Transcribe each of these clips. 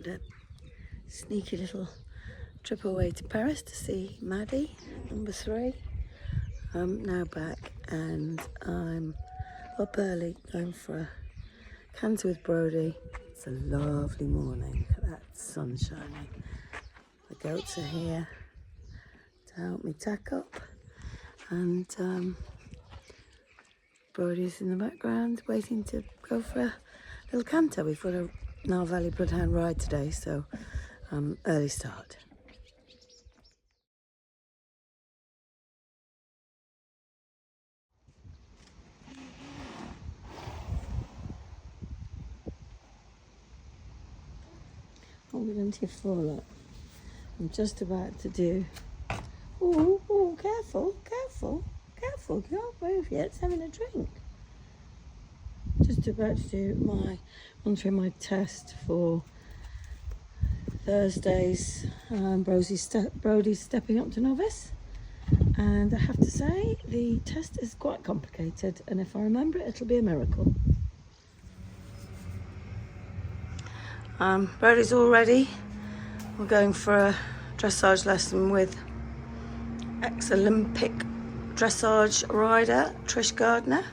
had a sneaky little trip away to Paris to see Maddie, number 3. I'm now back and I'm up early going for a canter with Brody. It's a lovely morning. Look at that sun shining. The goats are here to help me tack up, and Brodys in the background waiting to go for a little canter. We've got a Nile Valley Bloodhound ride today, so early start. Hold it onto your forelock. I'm just about to do... Oh, careful, careful, careful. You can't move yet, it's having a drink. Just about to do run through my test for Thursday's Brody's stepping up to novice. And I have to say, the test is quite complicated, and if I remember it, it'll be a miracle. Brody's all ready. We're going for a dressage lesson with ex-Olympic dressage rider Trish Gardner.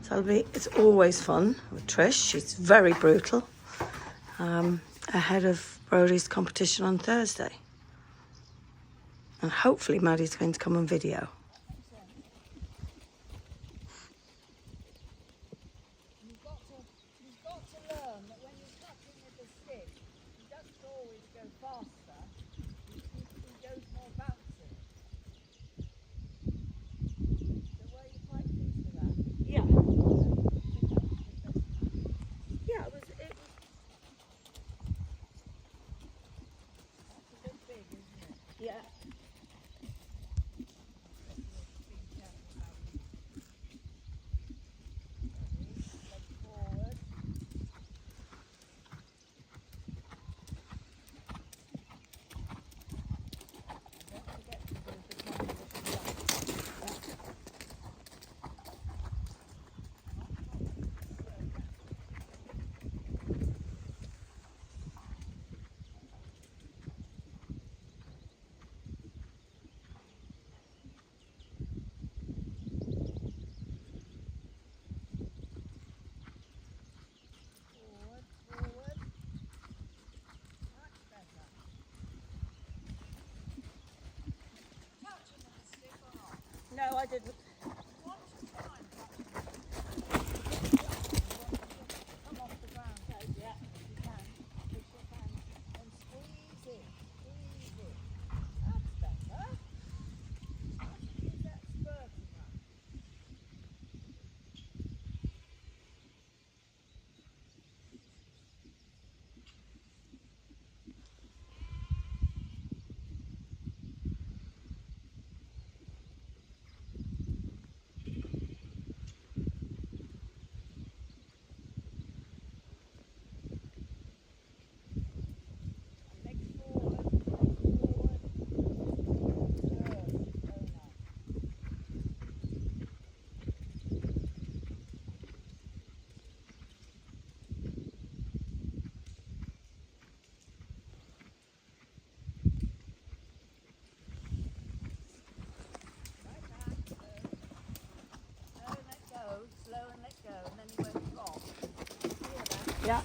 So it's always fun with Trish. She's very brutal. Ahead of Brody's competition on Thursday. And hopefully Maddie's going to come on video. You've got to learn that when you're cutting with the stick, he doesn't always go faster, he goes more bouncy. So were you quite pleased with that? Yeah. Yeah, it was That's a bit big, isn't it? yeah. Forward. Don't forget to do the tiny little jump. Forward. Much better. Touching with the stick or not? No, I didn't. Watch the time touching. Come off the ground. Yeah. If you can, push your hand and squeeze it. Squeeze it. That's better. How do you use that spurting run? Legs forward. Very nice. Right back. Slow and let go. Slow and let go. And then you won't drop. Hear that? Yeah.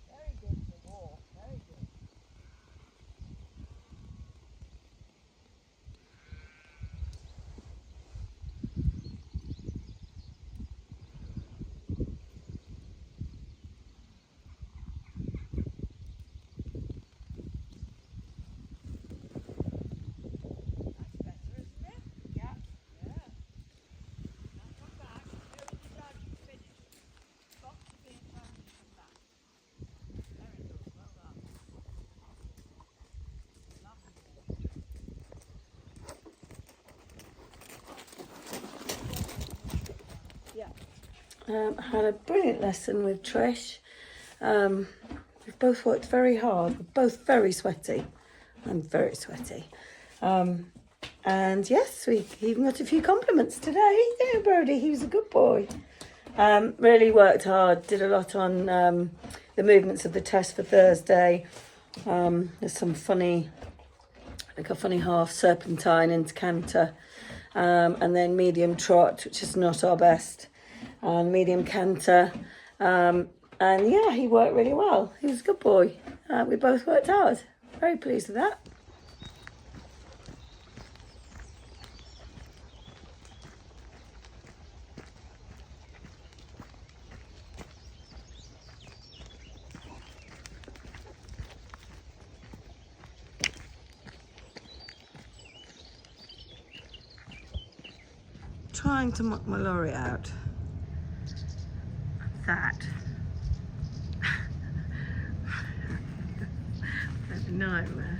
Very good to walk. Very good. Had a brilliant lesson with Trish. We've both worked very hard. We're both very sweaty. I'm very sweaty. And yes, we even got a few compliments today. Yeah, Brody, he was a good boy. Really worked hard, did a lot on the movements of the test for Thursday. There's some funny, like a funny half serpentine into canter. And then medium trot, which is not our best. Medium canter. And yeah, he worked really well. He was a good boy. We both worked hard. Very pleased with that. Trying to muck my lorry out. That. That's a nightmare.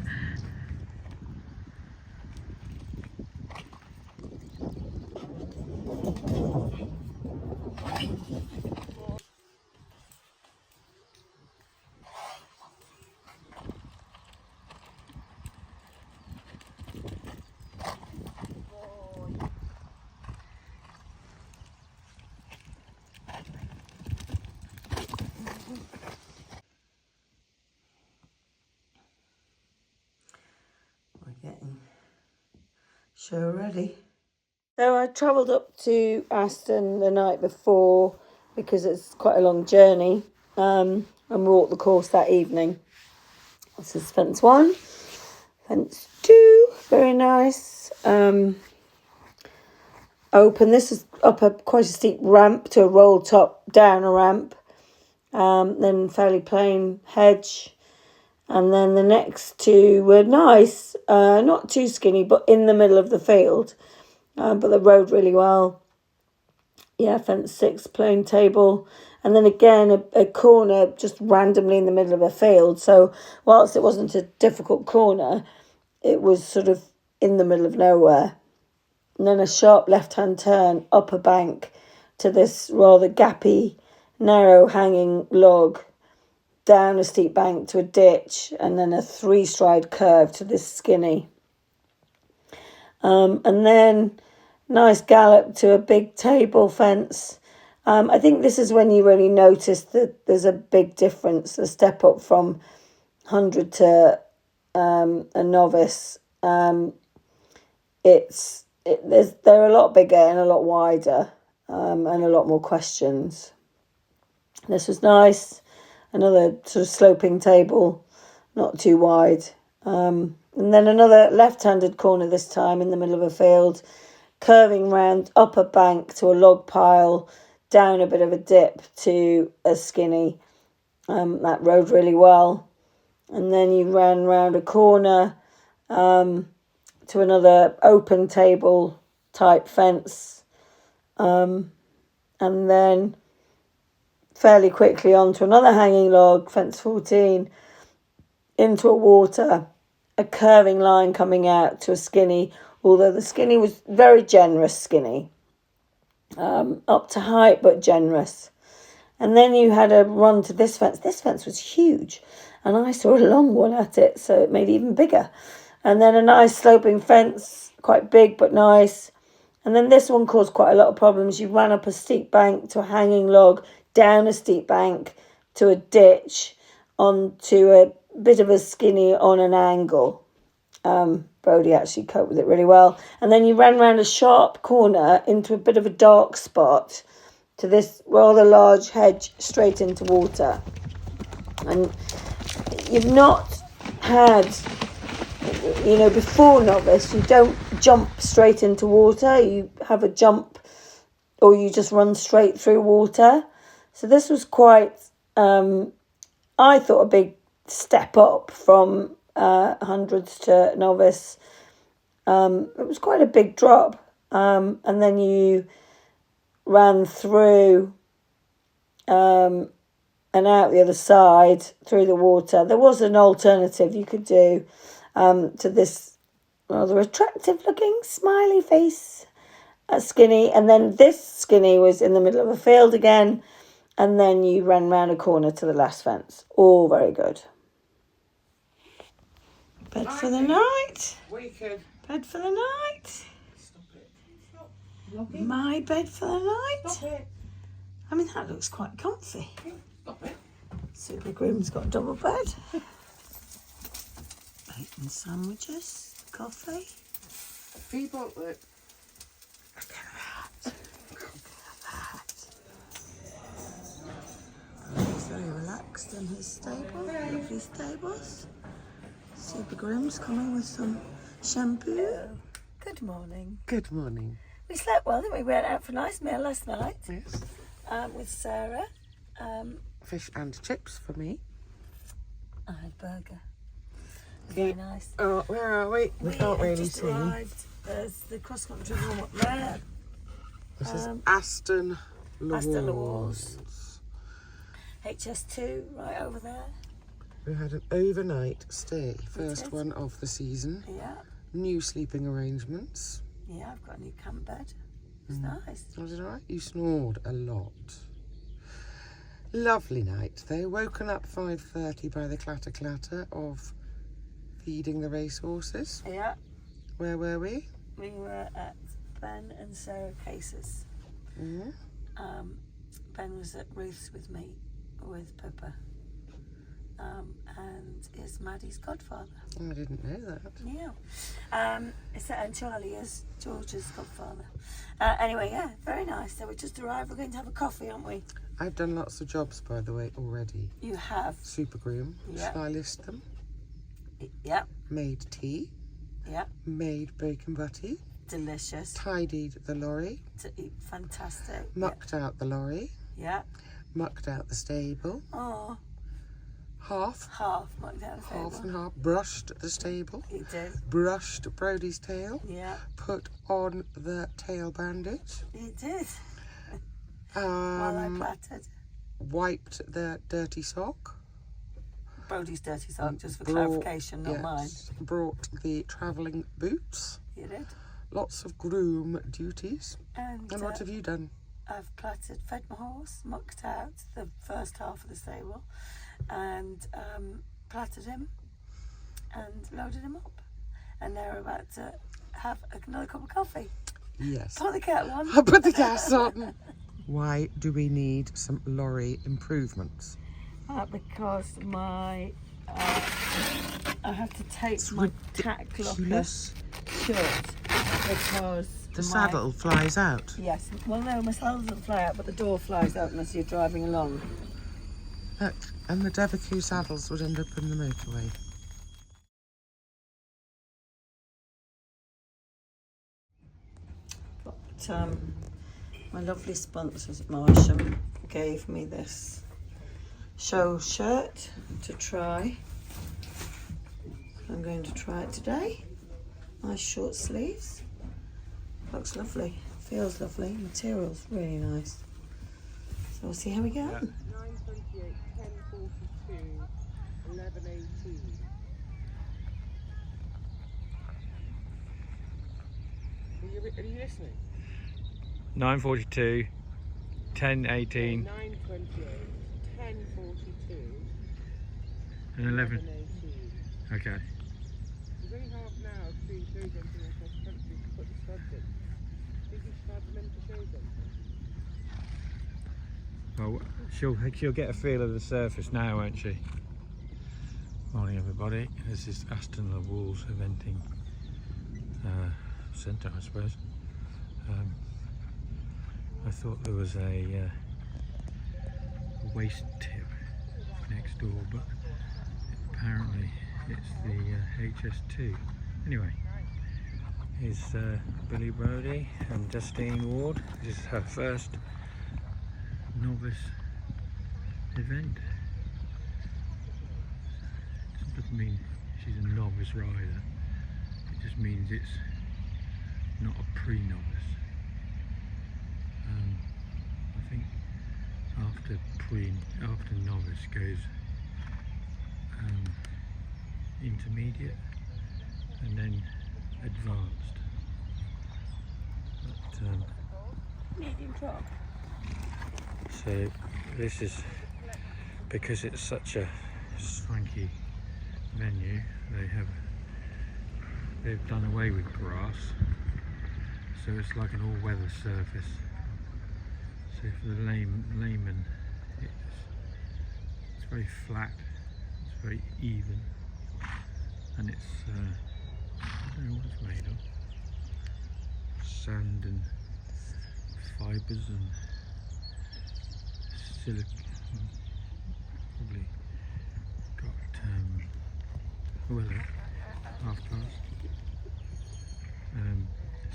Getting show ready. So I travelled up to Aston the night before because it's quite a long journey, and walked the course that evening. This is fence 1, fence 2, very nice. Open. This is up quite a steep ramp to a roll top, down a ramp, then fairly plain hedge. And then the next 2 were nice, not too skinny, but in the middle of the field. But they rode really well. Yeah, fence 6, plain table. And then again, a corner just randomly in the middle of a field. So whilst it wasn't a difficult corner, it was sort of in the middle of nowhere. And then a sharp left-hand turn up a bank to this rather gappy, narrow hanging log, down a steep bank to a ditch, and then a 3-stride curve to this skinny. And then nice gallop to a big table fence. I think this is when you really notice that there's a big difference, a step up from 100 to a novice. They're a lot bigger and a lot wider, and a lot more questions. This was nice. Another sort of sloping table, not too wide. And then another left-handed corner this time in the middle of a field, curving round up a bank to a log pile, down a bit of a dip to a skinny. That rode really well. And then you ran round a corner to another open table type fence. And then fairly quickly onto another hanging log, fence 14, into a water, a curving line coming out to a skinny, although the skinny was very generous skinny, up to height but generous. And then you had a run to this fence. This fence was huge, and I saw a long one at it, so it made it even bigger. And then a nice sloping fence, quite big but nice. And then this one caused quite a lot of problems. You ran up a steep bank to a hanging log, down a steep bank to a ditch, onto a bit of a skinny on an angle. Brody actually coped with it really well. And then you ran round a sharp corner into a bit of a dark spot to this rather large hedge straight into water. And you've not had, before novice, you don't jump straight into water. You have a jump or you just run straight through water. So this was quite, I thought, a big step up from hundreds to novice. It was quite a big drop. And then you ran through and out the other side through the water. There was an alternative you could do to this rather attractive looking smiley face at Skinny, and then this Skinny was in the middle of a field again, and then you ran round a corner to the last fence. All very good. Bed for the night. Wicked. Bed for the night. Stop it. Stop. My bed for the night. Stop it. I mean, that looks quite comfy. Stop it. Super Groom's got a double bed. Bacon sandwiches, coffee. People that... Look at that. Look at that. He's very relaxed in his stable. Lovely stables. Super Groom's coming with some shampoo. Good morning. Good morning. We slept well, didn't we? We went out for a nice meal last night. Yes. With Sarah. Fish and chips for me. I had a burger. Very nice. Oh, where are we? We can't have really just see. arrived. There's the cross-country warm up there. This is Aston-le-Walls. Aston-le-Walls. HS2 right over there. We had an overnight stay. First one of the season. Yeah. New sleeping arrangements. Yeah, I've got a new camp bed. It's nice. Was it alright? You snored a lot. Lovely night. They woken up 5:30 by the clatter of feeding the racehorses. Yeah. Where were we? We were at Ben and Sarah Case's. Mm. Ben was at Ruth's with me, with Pippa. And is Maddie's godfather. I didn't know that. Yeah. And Charlie is George's godfather. Anyway, yeah, very nice. So we just arrived. We're going to have a coffee, aren't we? I've done lots of jobs, by the way, already. You have. Super Groom. Yeah. Shall I list them? Yep. Made tea. Yep. Made bacon butty. Delicious. Tidied the lorry. To eat. Fantastic. Mucked out the lorry. Yeah. Mucked out the stable. Oh. Half Mucked out the and stable. half. Brushed the stable. You did. Brushed Brody's tail. Yeah. Put on the tail bandage. You did. While I plaited. Wiped the dirty sock. Brody's dirty sock, just for clarification, not mine. Brought the travelling boots. You did. Lots of groom duties. And what have you done? I've plaited, fed my horse, mucked out the first half of the stable, and plaited him and loaded him up. And now we're about to have another cup of coffee. Yes. Put the kettle on. I'll put the gas on. Why do we need some lorry improvements? Because my I have to take my tack locker shut because the saddle flies out. Yes. Well, no, my saddle doesn't fly out, but the door flies out as you're driving along. Look, and the Devacue saddles would end up in the motorway. But my lovely sponsors at Marsham gave me this show shirt to try. I'm going to try it today. Nice short sleeves. Looks lovely. Feels lovely. Material's really nice. So we'll see how we go. Yeah. 9:28, 10:42, 11:18. Are you listening? 9:42, 10:18, 9:28, 10:42, and 11. 11:18. Okay. There's only half an hour between show jumping and cross country to put the studs in. Think you should have them in for show jumping? Well, she'll get a feel of the surface now, won't she? Morning, everybody. This is Aston-le-Walls eventing centre, I suppose. I thought there was a waste tip next door, but apparently it's the HS2. Anyway, here's Billy Brody and Justine Ward. This is her first novice event. It doesn't mean she's a novice rider, it just means it's not a pre-novice. I think after novice goes intermediate and then advanced. But Medium drop. So this is because it's such a swanky venue. They've done away with grass, so it's like an all-weather surface. So for the layman, it's very flat. It's very even, and it's I don't know what it's made of. Sand and fibres and silicon. Probably got oh hello, half past.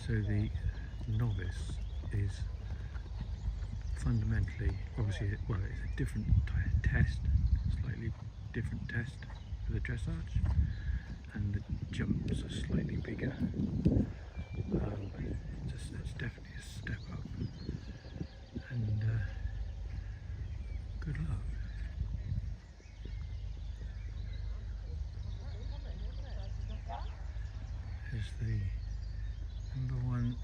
So the novice is fundamentally, obviously, well, it's a different test, slightly different test for the dressage, and the jumps are slightly bigger. It's definitely a step up, and good luck. There's the #1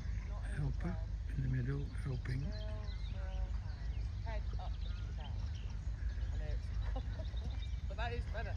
helper in the middle, helping. But that is better.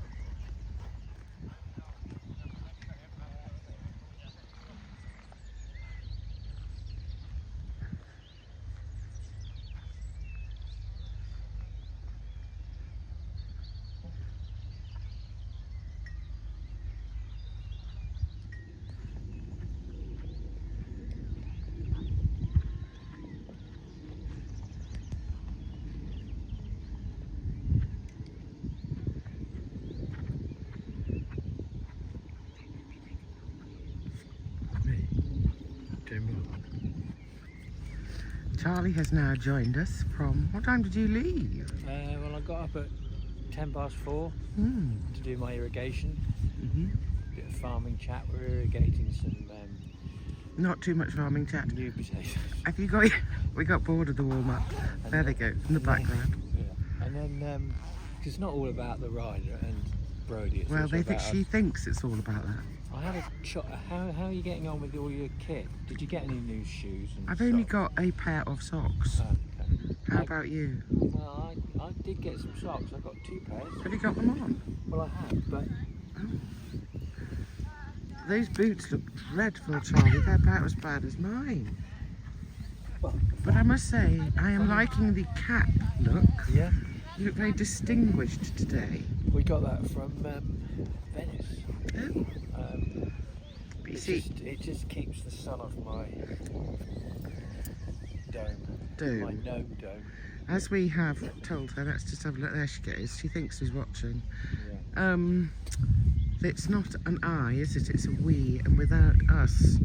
Charlie has now joined us from... What time did you leave? Well, I got up at 4:10 to do my irrigation. Bit of farming chat. We're irrigating some Not too much farming chat. new potatoes. Have you got... We got bored of the warm-up. There they go, in the background. Yeah. And then, cause it's not all about the rider and Brody. It's Well, also they think about she us. thinks it's all about that. I had a shot. How are you getting on with all your kit? Did you get any new shoes? And I've only socks? got a pair of socks. Oh, okay. How about you? Well, I did get some socks. I got 2 pairs. Have you got them on? Well, I have, but Those boots look dreadful, Charlie. They're about as bad as mine. well, But I must say, I am liking the cap look. yeah. You look very distinguished today. We got that from Venice. Oh, but you see, It just keeps the sun off my dome. My gnome dome. as we have told her, let's just have a look. There she goes. She thinks she's watching. Yeah. It's not an I, is it? It's a we, and without us,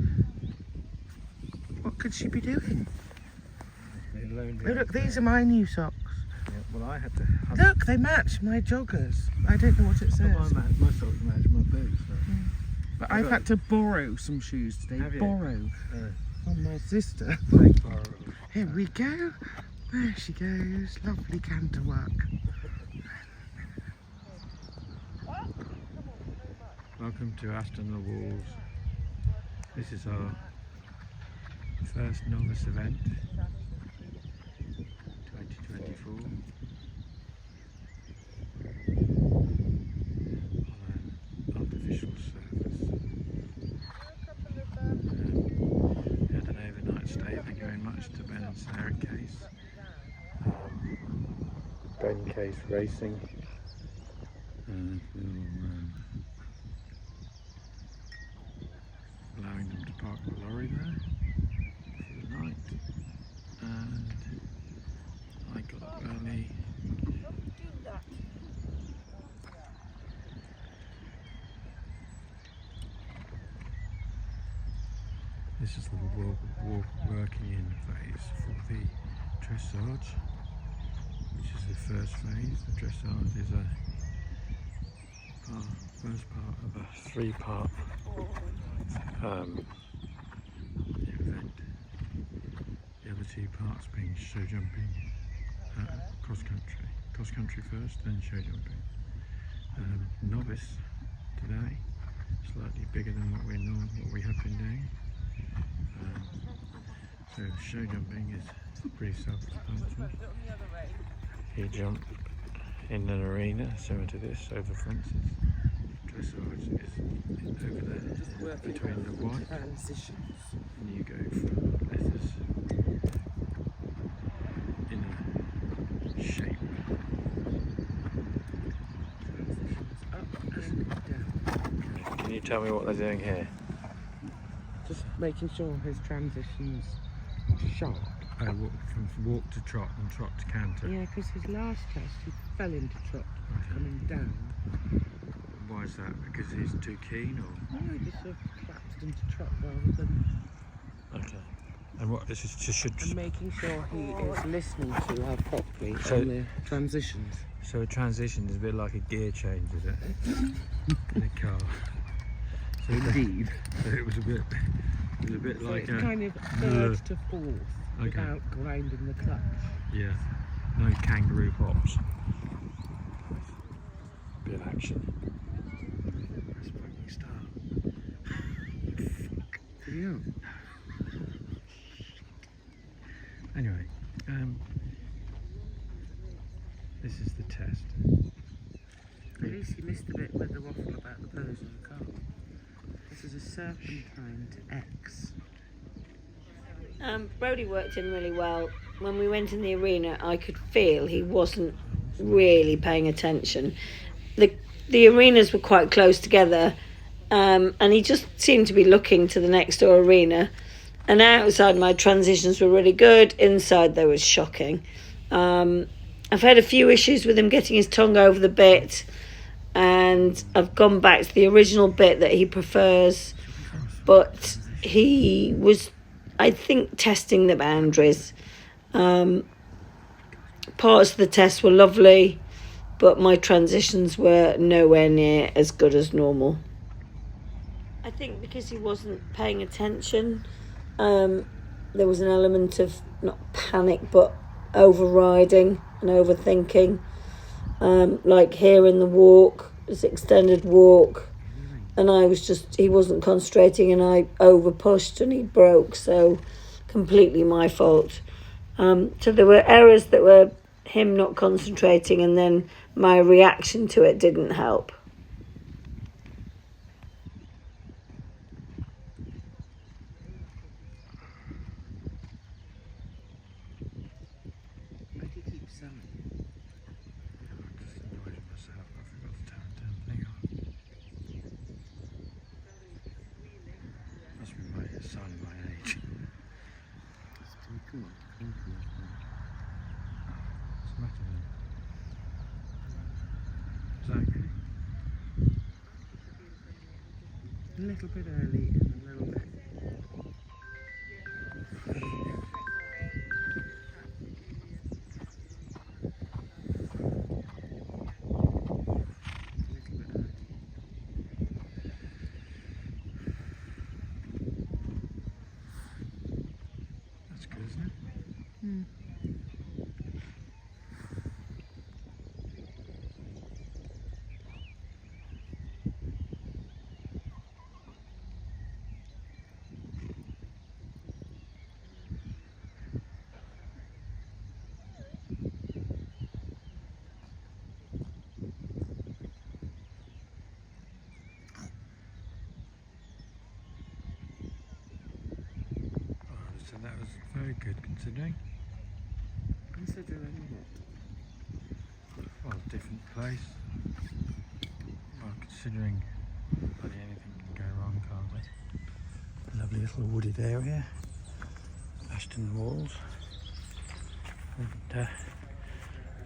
what could she be doing? Oh, look, these are my new socks. Yeah, well, I had to. Look, they match my joggers. I don't know what it says. My socks match my boots. So. But I've had to borrow some shoes today. Have you? Borrow from my sister. Borrow. Here we go. There she goes. Lovely canter work. Welcome to Aston-le-Walls. This is our first novice event, 2024. On an artificial surface. We had an overnight stay. Thank you very much to Ben and Sarah Case. Ben Case Racing. Allowing them to park the lorry there for the night, and I got up early. This is the working in phase for the dressage, which is the first phase. The dressage is a first part of a 3-part event. The other 2 parts being show jumping, cross country first, then show jumping. Novice today, slightly bigger than what we have been doing. So show jumping is pretty self-explanatory. You jump in an arena, similar to this, over fences. Dressage is over there, between the white, Transitions. and you go from letters in a shape. Up and down. Can you tell me what they're doing here? Just making sure his transitions are sharp. From walk to trot and trot to canter. Yeah, because his last test he fell into trot coming down. Why is that? Because he's too keen, or? No, he just sort of collapsed into trot rather than... Okay. And what this is should. And making sure he is listening to her properly So- on the transitions. So a transition is a bit like a gear change, is it? In a car. So Indeed. So it was a bit So like it's a kind of third to fourth without grinding the clutch. yeah, no kangaroo hops. Bit of action. Let's fucking start. Yeah. Anyway, this is the test. At least he missed a bit with the waffle about the pillars of the car. This is a serpentine to X. Brody worked in really well. When we went in the arena, I could feel he wasn't really paying attention. The arenas were quite close together, and he just seemed to be looking to the next door arena. And outside, my transitions were really good. Inside, they were shocking. I've had a few issues with him getting his tongue over the bit, and I've gone back to the original bit that he prefers. But he was, I think, testing the boundaries. Parts of the test were lovely, but my transitions were nowhere near as good as normal. I think because he wasn't paying attention, there was an element of not panic but overriding and overthinking. Like here in the walk, this extended walk, and he wasn't concentrating, and I over pushed and he broke, so completely my fault. So there were errors that were him not concentrating, and then my reaction to it didn't help. Why do you keep selling? I just annoyed myself. I forgot to turn the damn thing on. Must be a sign of my age. Come on, come on. What's the matter then? Is that okay? A little bit early and a little bit. That's good, isn't it? So that was very good considering. Considering what? Well, different place. Well, considering bloody anything can go wrong, can't it? Lovely little wooded area. Aston-le-Walls. And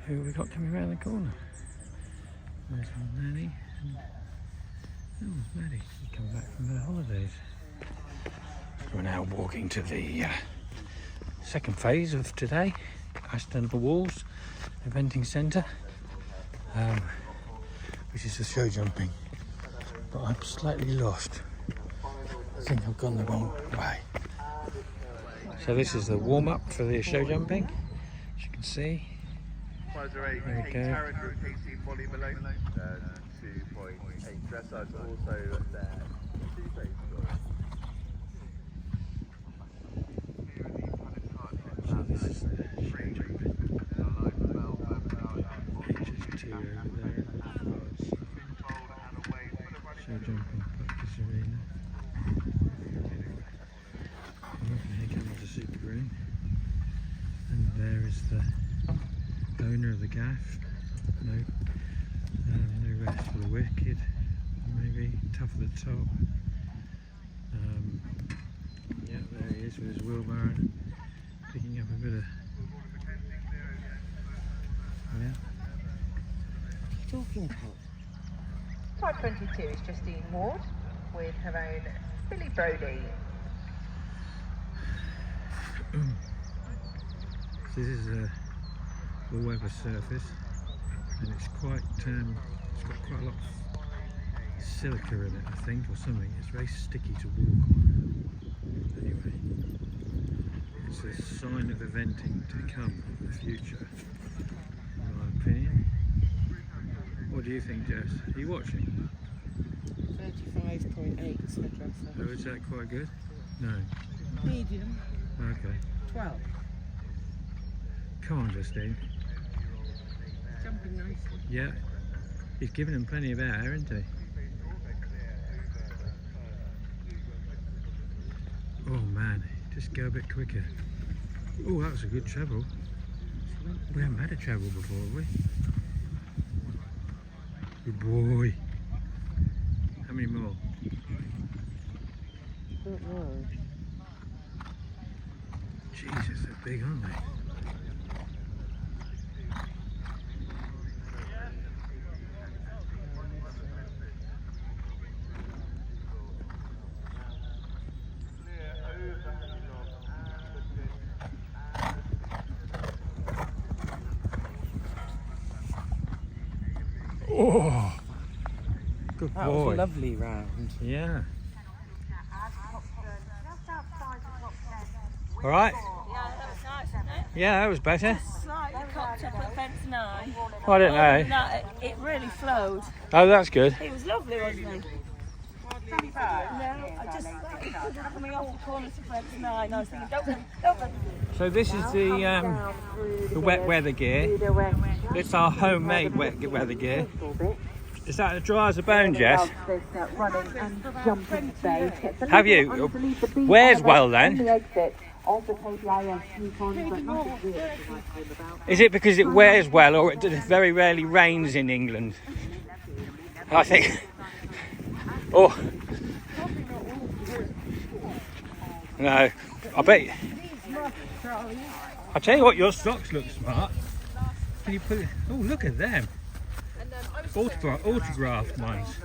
who have we got coming around the corner? There's Maddie. Oh, Maddie, she come back from her holidays. So we're now walking to the second phase of today, Aston-le-Walls Eventing Centre, which is the show jumping. But I'm slightly lost. I think I've gone the wrong way. So this is the warm-up for the show jumping, as you can see. There we go. 2.8 dressage also there. gaff, no rest for the wicked, maybe tough at the top. Yeah, there he is with his wheelbarrow, picking up a bit of. Yeah. Talking about. Type 22 is Justine Ward with her own Billy Brody. This is a weather surface, and it's quite it's got quite a lot of silica in it, I think, or something. It's very sticky to walk on. Anyway, it's a sign of eventing to come in the future, in my opinion. What do you think, Jess? Are you watching? 35.8 said Dressage. Oh, is that quite good? No. Medium. Okay. 12. Come on, Justine. Jumping nicely. Yeah. He's given him plenty of air, isn't he? Oh man, just go a bit quicker. Oh, that was a good treble. We haven't had a treble before, have we? Good boy. How many more? Don't know. Jesus, they're big, aren't they? Oh, good That boy. was a lovely round. Yeah. All right. Yeah, that was nice, wasn't it? Yeah, that was better. Slightly cocked up at fence 9. I don't know. No, it really flowed. Oh, that's good. He was lovely, wasn't he? No, I just coming off the corner to fence 9. I was thinking, don't. So this is the wet weather gear. It's our homemade wet weather gear. Is that as dry as a bone, Jess? Have you? Wears well then? Is it because it wears well, or it very rarely rains in England? I think. Oh. No, I bet. I tell you what, your socks look smart. Can you put it? Oh, look at them. Autographed ones.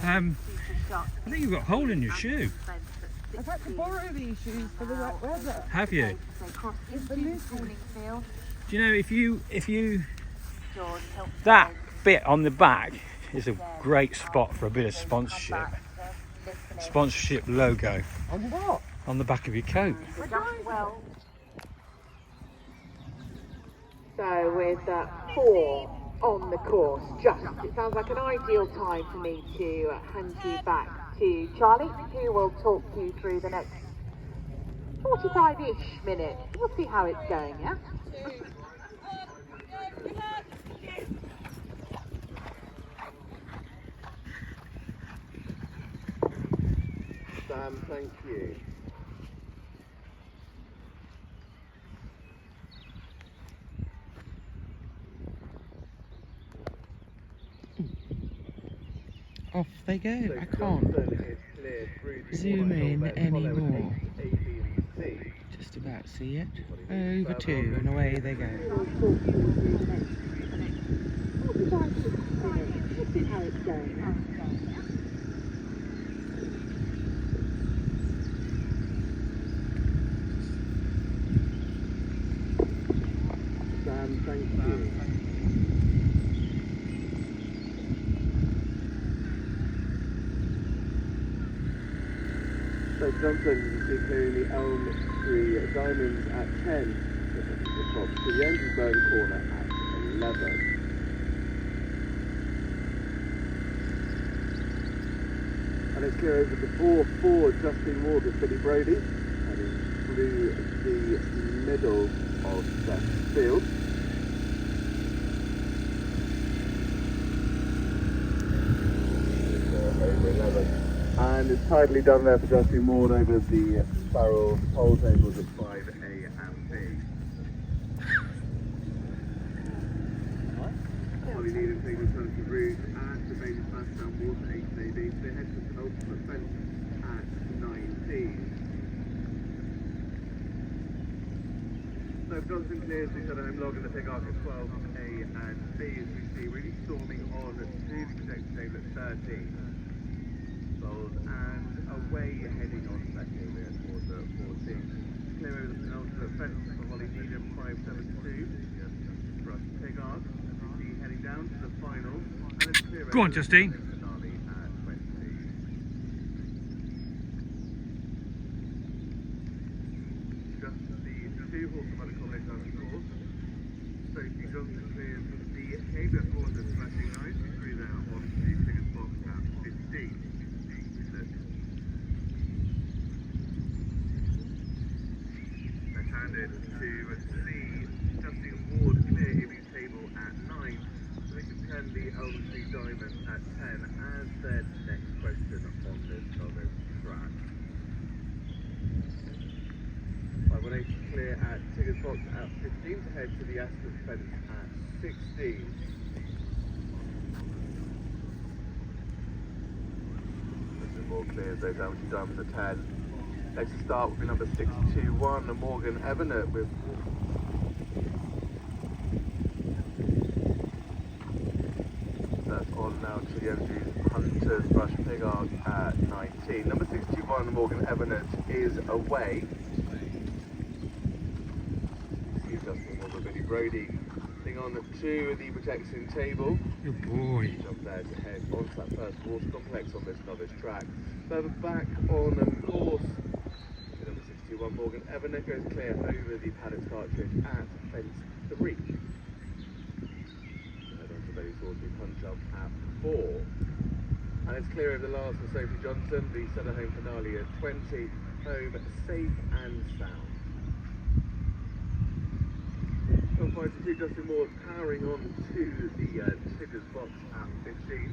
I think you've got a hole in your shoe. I've had to borrow these shoes for the wet weather. Have you? Do you know if you that bit on the back is a great spot for a bit of sponsorship. Sponsorship logo. On what? On the back of your coat. So with 4 on the course, it sounds like an ideal time for me to hand you back to Charlie, who will talk you through the next 45-ish minutes. We'll see how it's going, yeah? Sam, thank you. Off they go. So I can't Johnson is cleared through the zoom corner, in then anymore. followed A, B and C. Just about see it. Over 2 and away they go. Sam, thank you. So Johnson, you see clearing the Elm Tree Diamonds at 10, the top to the Andrewburn corner at 11. And it's clear over the 4-4 Justin Ward with Billy Brody, heading through the middle of the field. Over 11. And it's tidily done there for Justin Ward over the barrel pole tables at 5A and B. Molly Needham taking return to route at the main Aston-le-Walls at 8 AD. They head to the ultimate fence at 19. So Johnson clears the home log in the pick arc at 12A and B, as we see, really storming on to the projected table at 13. Bold and away heading on second area towards 14. Clear over the penultimate fence for Holly Needham 572. Brush pick arc, as we see heading down to the final. And it's clear Go on, Justine. Finale at 20. Just the 2 horse by the combination on the course. Sophie Johnson clears the Haber quarter smashing nicely through there on the biggest box at 15. Let's hand it to C. Justin Ward clear Ibby's table at 9. So they can turn the Elm Tree Diamond at 10 as their next question on this novice track. 518 clear at Tigger's Box at 15 to head to the Aston fence at 16. Justin Ward clears those Elm Tree Diamonds at 10. Next to start will be number 621, Morgan Evanet with that's on now to the MG's Hunter's Brush Pig Arc at 19. Number 621, Morgan Evanet is away. See Justin Walker, Billy Brody thing on to the protection table. Good boy. Jump there to head onto that first water complex on this novice track. Further back on course, number 61, Morgan Evanet goes clear over the paddock cartridge at fence 3. Very saucy punch up at 4. And it's clear over the last for Sophie Johnson, the centre home finale at 20. Home safe and sound. 12.52, Justin Moore powering on to the Tigger's Box at 15.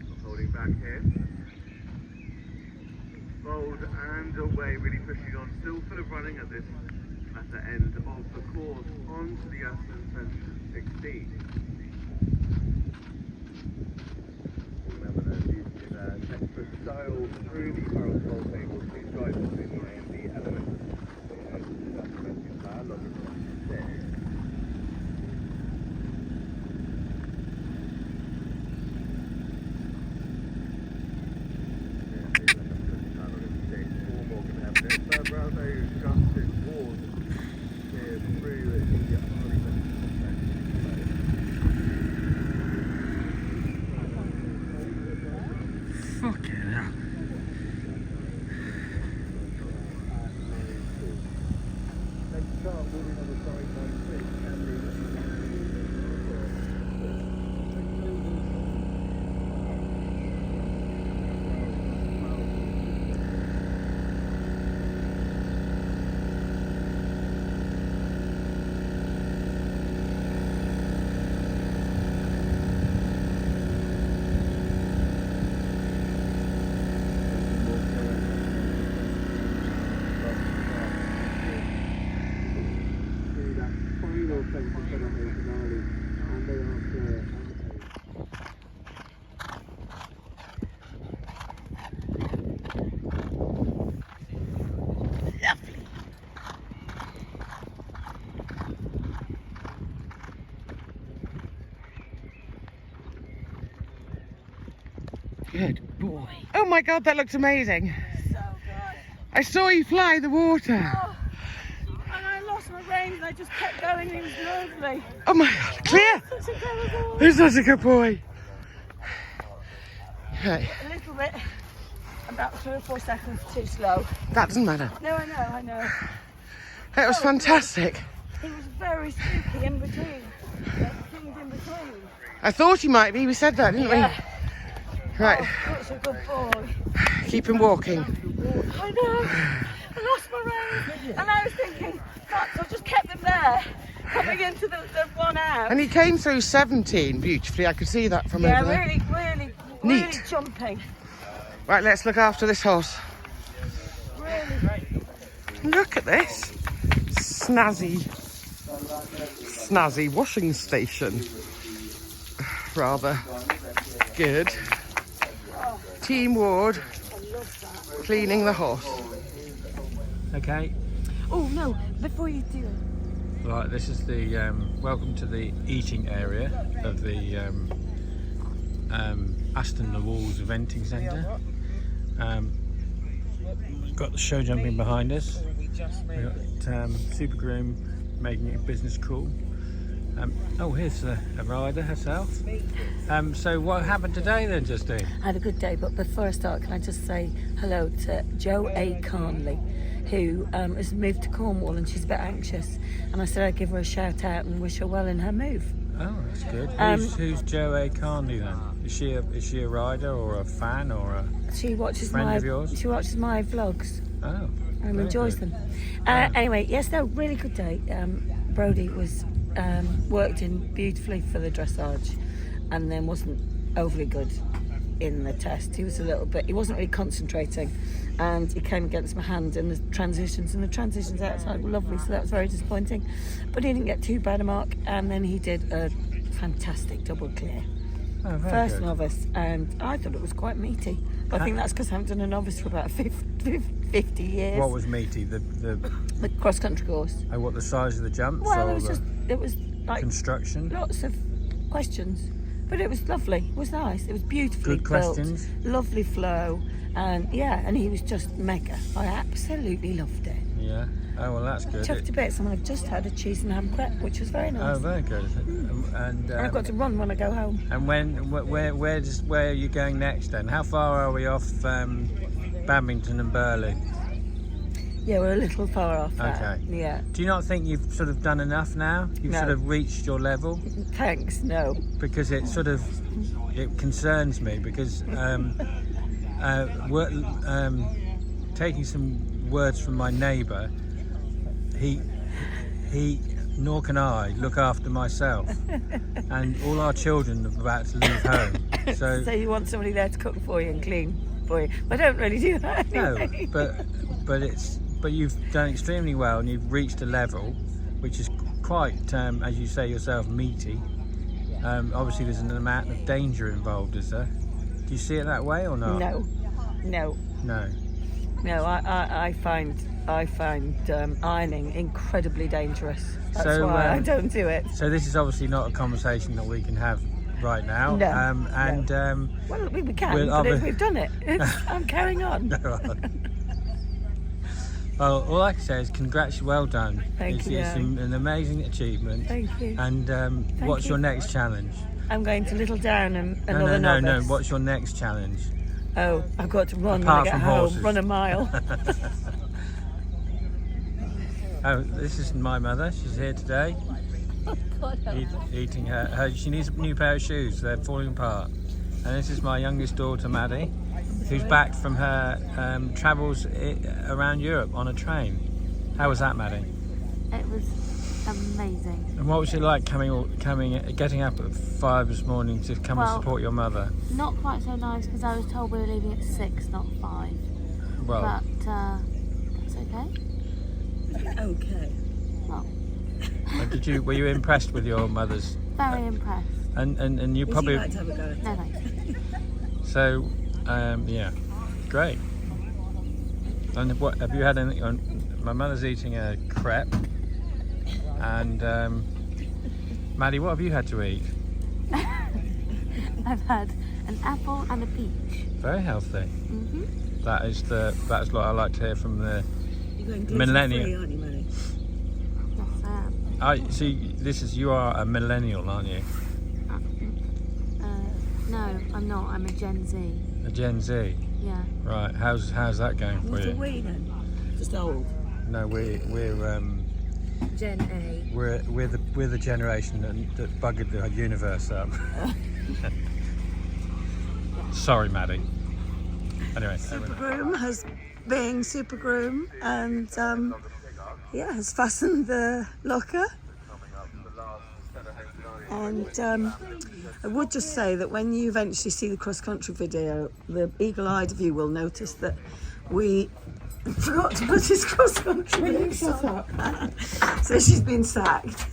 Not holding back here. Bold and away, really pushing on, still full of running at this latter end of the course, onto the Aston fence at 16. Extra style through the barrel control table, please drive between the elements. Fucking hell. Good boy. Oh my god, that looks amazing. So good. I saw you fly the water. Oh, and I lost my reins and I just kept going. He was lovely. Oh my god, clear. Such a good boy. Who's such a good boy? Okay, A little bit, about 3 or 4 seconds too slow. that doesn't matter. No, I know. It was fantastic. He was very spooky in between. Like things in between. I thought he might be. We said that, didn't Yeah. we? Right, Oh, such a good boy. keep him walking. I know. I lost my reins. And I was thinking, fuck, so I just kept them there. Coming into the one out. And he came through 17 beautifully. I could see that from Yeah, over there. really Neat. jumping. Right, let's look after this horse. Really. Look at this. Snazzy washing station. rather good. Team Ward cleaning the horse. Okay. Oh no, before you do it. Right, this is the welcome to the eating area of the Aston-le-Walls eventing centre. Got the show jumping behind us. We've got Super Groom making it a business call. Oh, here's a rider herself. So what happened today then, Justine? I had a good day, but before I start, can I just say hello to Jo A. Carnley, who has moved to Cornwall and she's a bit anxious. And I said I'd give her a shout out and wish her well in her move. Oh, that's good. Who's Jo A. Carnley then? Is she a rider or a fan or a She watches friend of yours? She watches my vlogs. Oh, And enjoys good. them. Anyway, yes, no, really good day. Brody was worked in beautifully for the dressage, and then wasn't overly good in the test. He was he wasn't really concentrating, and he came against my hand in the transitions, and the transitions outside were lovely, so that was very disappointing. But he didn't get too bad a mark, and then he did a fantastic double clear. Oh, very First good. novice, and I thought it was quite meaty. But I think that's because I haven't done a novice for about 50 years. What was meaty? The cross country course? oh, what, the size of the jumps? Well, or it was like construction. lots of questions, but it was lovely. It was nice. It was beautifully Good built, questions. lovely flow, and and he was just mega. I absolutely loved it. Yeah. Oh well, that's good. Chuffed to bits, and I've just had a cheese and ham crepe, which was very nice. Oh, very good. And I've got to run when I go home. And where are you going next then? How far are we off Badminton and Burley? Yeah, we're a little far off that. Okay. Yeah. Do you not think you've sort of done enough now? You've No. sort of reached your level? Thanks. No. Because it concerns me because taking some words from my neighbour, he nor can I look after myself, and all our children are about to leave home. So you want somebody there to cook for you and clean for you? I don't really do that. Anyway. No, but you've done extremely well, and you've reached a level which is quite, as you say yourself, meaty. Obviously, there's an amount of danger involved, is there? Do you see it that way or not? No. I find ironing incredibly dangerous. That's why I don't do it. So this is obviously not a conversation that we can have right now. No. Well, we can, but we've done it. I'm carrying on. Well, all I can say is well done. Thank you. It's an amazing achievement. Thank you. And what's your next challenge? I'm going to Little Down and another No. novice. What's your next challenge? Oh, I've got to run Apart when I get from home. horses. Run a mile. Oh, this is my mother. She's here today. Eating her. She needs a new pair of shoes. They're falling apart. And this is my youngest daughter, Maddie, who's back from her travels around Europe on a train. How was that, Maddie? It was amazing. And what was it like getting up at 5 this morning to come and support your mother? Not quite so nice because I was told we were leaving at 6, not 5. Well, But that's okay. Okay. Well, were you impressed with your mother's? very impressed. And you probably. Would you like to have a go? No thanks. So, yeah, great. And what have you had? My mother's eating a crepe, and Maddie, what have you had to eat? I've had an apple and a peach. Very healthy. Mhm. That's what I like to hear from the You're going millennial. gluten-free, aren't you, Maddie? Yes, I am. I see. You are a millennial, aren't you? No, I'm not. I'm a Gen Z. A Gen Z. Yeah. Right. How's that going for What's a you? we then? Just old. No, we're Gen A. we're the generation that buggered the universe up. Sorry, Maddie. Anyway. Super Groom has been Super Groom and has fastened the locker. And I would just say that when you eventually see the cross-country video, the eagle-eyed of you will notice that we forgot to put his cross-country boots on. So she's been sacked.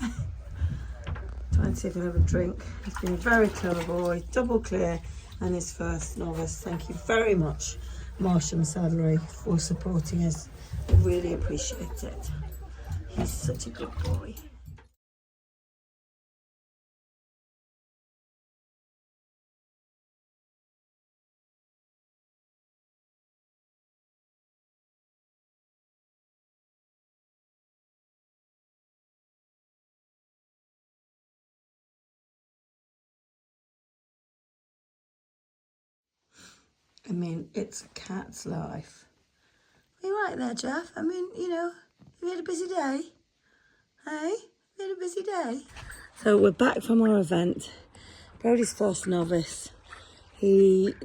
Trying see if I can have a drink. He's been a very clever boy, double clear, and his first novice. Thank you very much, Marshall Sadlery, for supporting us. I really appreciate it. He's such a good boy. I mean, it's a cat's life. Are you right there, Jeff? I mean, you know, have you had a busy day? Hey? You had a busy day? So we're back from our event. Brody's first novice. His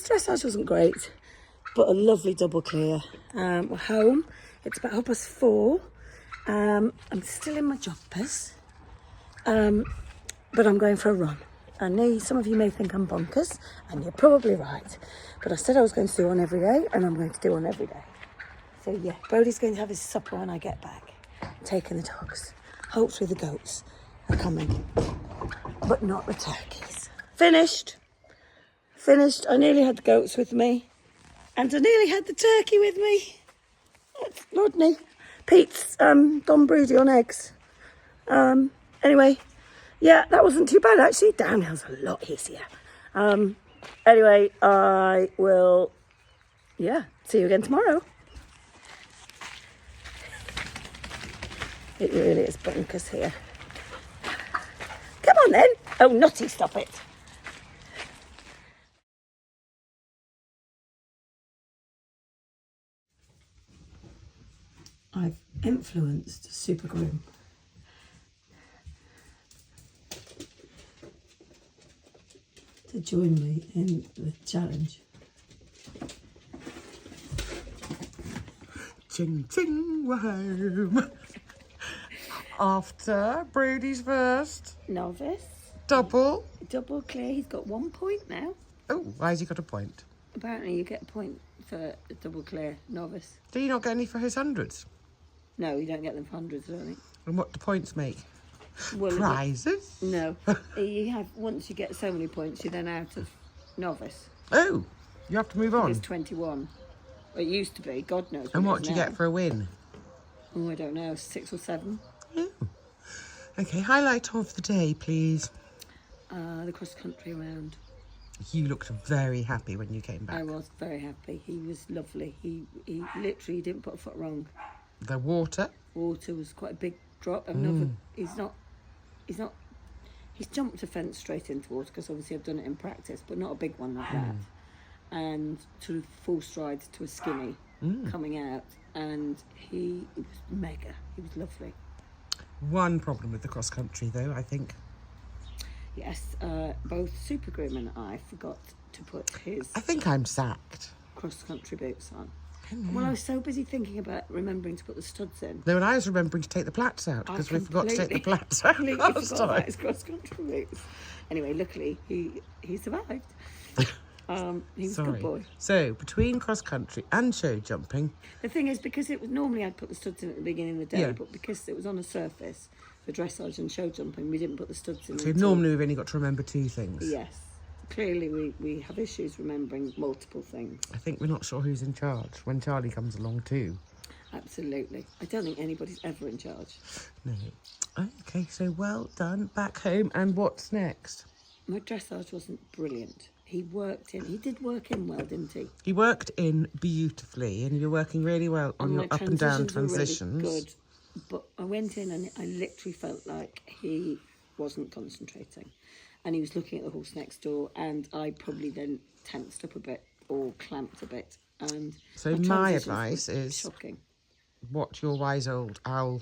dressage wasn't great, but a lovely double clear. We're home. It's about 4:30. I'm still in my jumpers, but I'm going for a run. I know some of you may think I'm bonkers, and you're probably right. But I said I was going to do one every day, and I'm going to do one every day. So yeah, Brody's going to have his supper when I get back. Taking the dogs. Hopefully the goats are coming, but not the turkeys. Finished. I nearly had the goats with me, and I nearly had the turkey with me. It's Rodney. Pete's Don Brody on eggs. Anyway, yeah, that wasn't too bad actually. Downhill's a lot easier. Anyway, I will, see you again tomorrow. It really is bonkers here. Come on then. Oh, Nutty, stop it. I've influenced Supergroom to join me in the challenge. Ching ching, we're home. After Brody's first Novice. double. Double clear. He's got 1 point now. Oh, why has he got a point? Apparently you get a point for a double clear novice. Do you not get any for his hundreds? No, you don't get them for hundreds, I don't think. And what do points make? Well, Prizes? No. You have, once you get so many points, you're then out of novice. Oh, you have to move on. It's 21. It used to be, God knows. And what it do is you now. get for a win? Oh, I don't know, 6 or 7. Oh. Okay, highlight of the day, please. The cross-country round. You looked very happy when you came back. I was very happy. He was lovely. He literally didn't put a foot wrong. The water? Water was quite a big drop. He's jumped a fence straight into water because obviously I've done it in practice, but not a big one like that. And sort of full strides to a skinny coming out, and he was mega. He was lovely. One problem with the cross country though, I think. Yes, both Supergroom and I forgot to put his I think I'm sacked. cross-country boots on. Well, I was so busy thinking about remembering to put the studs in. No, and I was remembering to take the plaits out because we forgot to take the plaits out completely last forgot about time. his cross-country boots. Anyway, luckily he survived. He was a good boy. So, between cross country and show jumping, The thing is, because it was normally I'd put the studs in at the beginning of the day, Yeah. but because it was on a surface for dressage and show jumping, we didn't put the studs in. so until- normally we've only got to remember 2 things. Yes. Clearly we have issues remembering multiple things. I think we're not sure who's in charge when Charlie comes along too. Absolutely. I don't think anybody's ever in charge. No. Okay, so well done. Back home, and what's next? My dressage wasn't brilliant. He did work in well, didn't he? You worked in beautifully, and you're working really well on your my up and down transitions were really transitions. good, but I went in and I literally felt like he wasn't concentrating, and he was looking at the horse next door, and I probably then tensed up a bit or clamped a bit, and So my my transitions advice were is shocking. what your wise old owl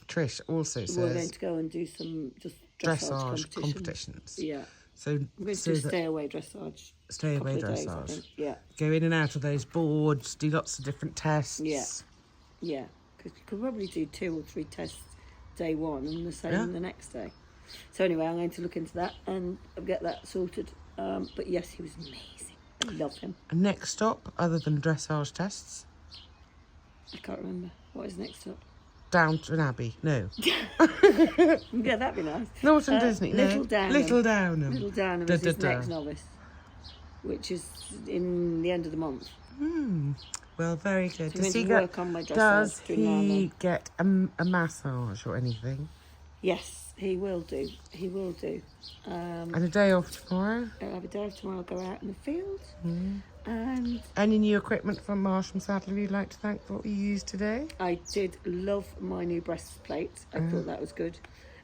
Trish also We're going says: to go and do some just dressage competitions. competitions. Yeah, So, I'm going to so do that stay away dressage. stay away couple of days, I dressage. think. Yeah, Go in and out of those boards, do lots of different tests. yeah, because you could probably do 2 or 3 tests day one and the same the next day. So anyway, I'm going to look into that and get that sorted. But yes, he was amazing. I love him. And next stop, other than dressage tests, I can't remember what is next up. Downton Abbey? No. Yeah, that'd be nice. Norton Disney? No. Little Downham. Little Downham. Little Downham Da, is his da, da. next novice, which is in the end of the month. Well, very good. So I'm going to work on my dressage Does between now and he then. get a massage or anything? Yes, he will do. He will do. And a day off tomorrow? I'll have a day off tomorrow. I'll go out in the field. And Any new equipment from Marsh and Sadler you'd like to thank for what you used today? I did love my new breastplate. I thought that was good.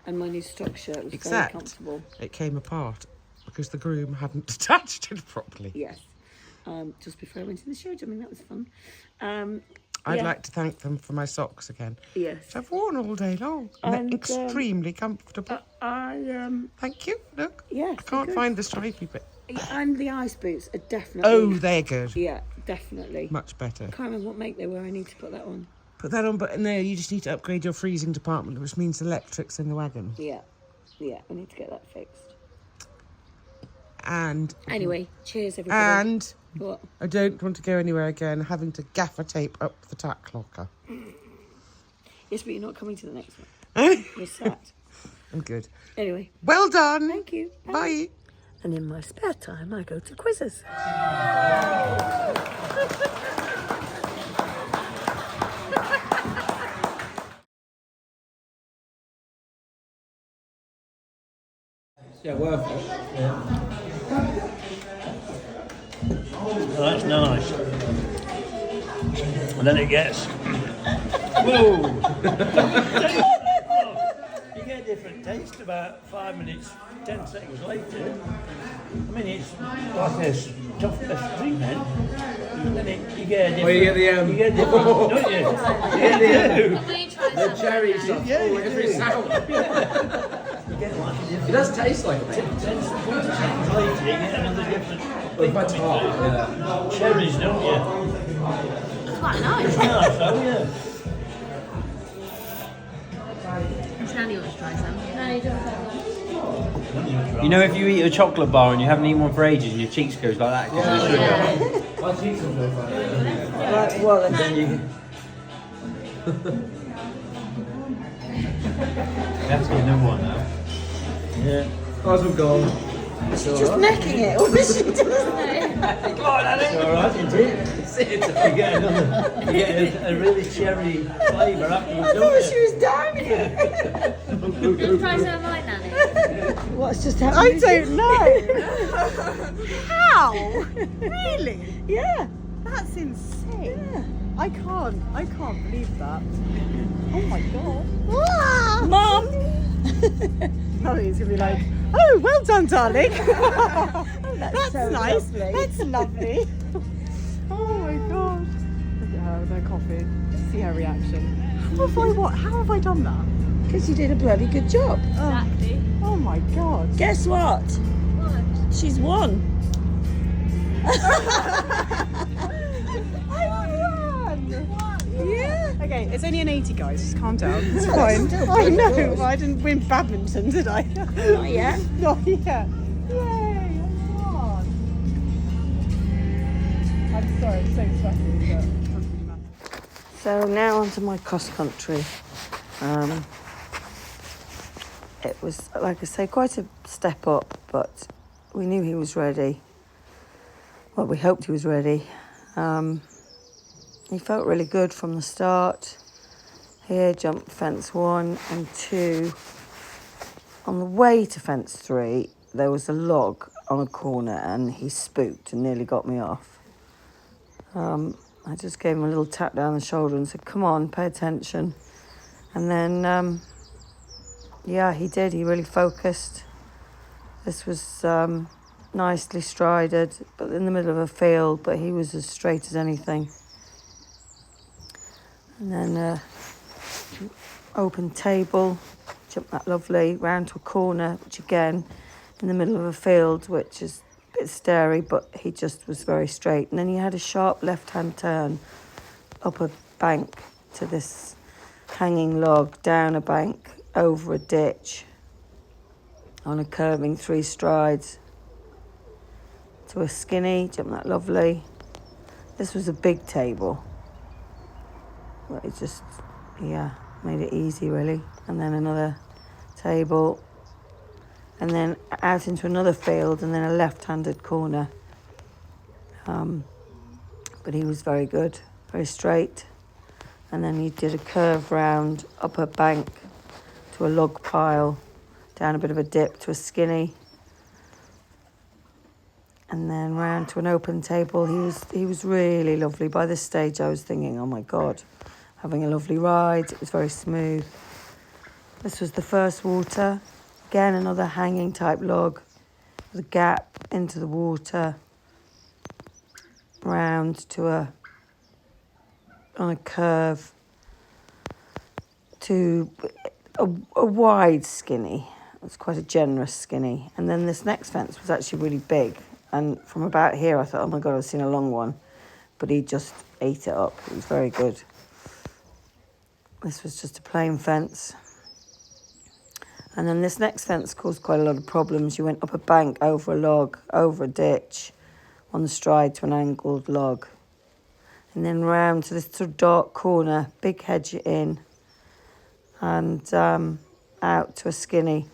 And my new stock shirt was very Except comfortable. it came apart because the groom hadn't attached it properly. Yes. Just before I went to the show, I mean, that was fun. I'd yeah. like to thank them for my socks again, Yes. which I've worn all day long. And And, they're extremely comfortable. Thank you. Look, Yes, I can't good. find the stripy bit. And the ice boots are definitely... Oh, they're good. Yeah, definitely. Much better. I can't remember what make they were. I need to put that on. Put that on, but no, you just need to upgrade your freezing department, which means electrics in the wagon. Yeah. Yeah, we need to get that fixed. And Anyway, cheers, everybody. and What? I don't want to go anywhere again having to gaffer tape up the tack locker. Yes, but you're not coming to the next one. You're sacked. I'm good. Anyway, Well done. thank you. Bye. And in my spare time, I go to quizzes. Yeah, worth it. Yeah. Oh, that's nice. And then it gets... Whoa! You get a different taste about 5 minutes, 10 seconds later. I mean, it's like a tough drink then. And then you get a different... Oh, you get the... You get a different, don't you? The cherry stuff. Yeah, you Every do. sound. You get like a different... It does taste like it. 10 seconds later, you get another different... It's my top. Yeah. Cherries, don't you? It's quite nice. Yeah, so yeah. Charlie wants to try some. No, you don't have one. You know, if you eat a chocolate bar and you haven't eaten one for ages and your cheeks goes like that 'cause of the sugar. My cheeks will feel fine. Right, well, then. Then you have to get another one now. Yeah. Ours will go. She's just necking it, or is she doing It's alright, isn't it? You get another, you get a really cherry flavour afterwards, I don't thought you? she was downing it. Try some of mine, Nanny. What's just happened? I don't know. How? Really? Yeah. That's insane. Yeah. I can't believe that. Oh my god. Mum! Chloe's gonna be like, oh, well done, darling. That's so nice. lovely. That's lovely. Oh my god. Look at her with her coffee. See her reaction. How have I done that? Because you did a bloody good job. Exactly. Oh my god. Guess what? What? She's won. I won. Yeah. Okay, it's only an 80, guys. Just calm down. It's fine. I know, but I didn't win badminton, did I? Not yet. Not yet. Yay, I won. I'm sorry, I'm so sweaty, but it doesn't really matter. So now onto my cross country. It was, like I say, quite a step up, but we knew he was ready. Well, we hoped he was ready. He felt really good from the start. Here, jumped fence 1 and 2. On the way to fence 3, there was a log on a corner and he spooked and nearly got me off. I just gave him a little tap down the shoulder and said, come on, pay attention. And then, yeah, he did. He really focused. This was nicely strided, but in the middle of a field, but he was as straight as anything. And then open table, jumped that lovely, round to a corner, which again, in the middle of a field, which is a bit stary, but he just was very straight. And then he had a sharp left-hand turn up a bank to this hanging log, down a bank, over a ditch, on a curving 3 strides, to a skinny, jumped that lovely. This was a big table. But it just, yeah, Made it easy really. And then another table, and then out into another field, and then a left-handed corner. But he was very good, very straight. And then he did a curve round up a bank to a log pile, down a bit of a dip to a skinny, and then round to an open table. He was really lovely. By this stage I was thinking, oh my God, having a lovely ride. It was very smooth. This was the first water. Again, another hanging type log with a gap into the water, round to on a curve to a wide skinny. It was quite a generous skinny. And then this next fence was actually really big. And from about here, I thought, oh my God, I've seen a long one. But he just ate it up. It was very good. This was just a plain fence. And then this next fence caused quite a lot of problems. You went up a bank, over a log, over a ditch, on the stride to an angled log. And then round to this sort of dark corner, big hedge in, and out to a skinny.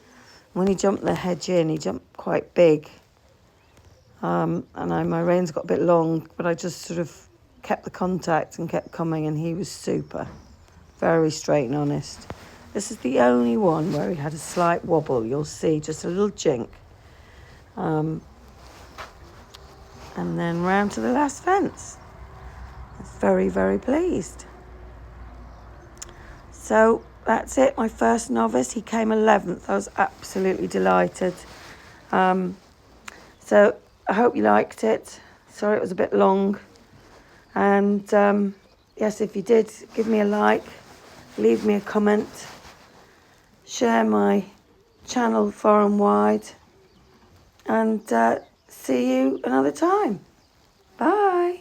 When he jumped the hedge in, he jumped quite big. And my reins got a bit long, but I just sort of kept the contact and kept coming, and he was super. Very straight and honest. This is the only one where he had a slight wobble. You'll see just a little jink. And then round to the last fence. I was very, very pleased. So that's it, my first novice. He came 11th. I was absolutely delighted. So I hope you liked it. Sorry it was a bit long. And yes, if you did, give me a like, leave me a comment, share my channel far and wide, and see you another time. Bye.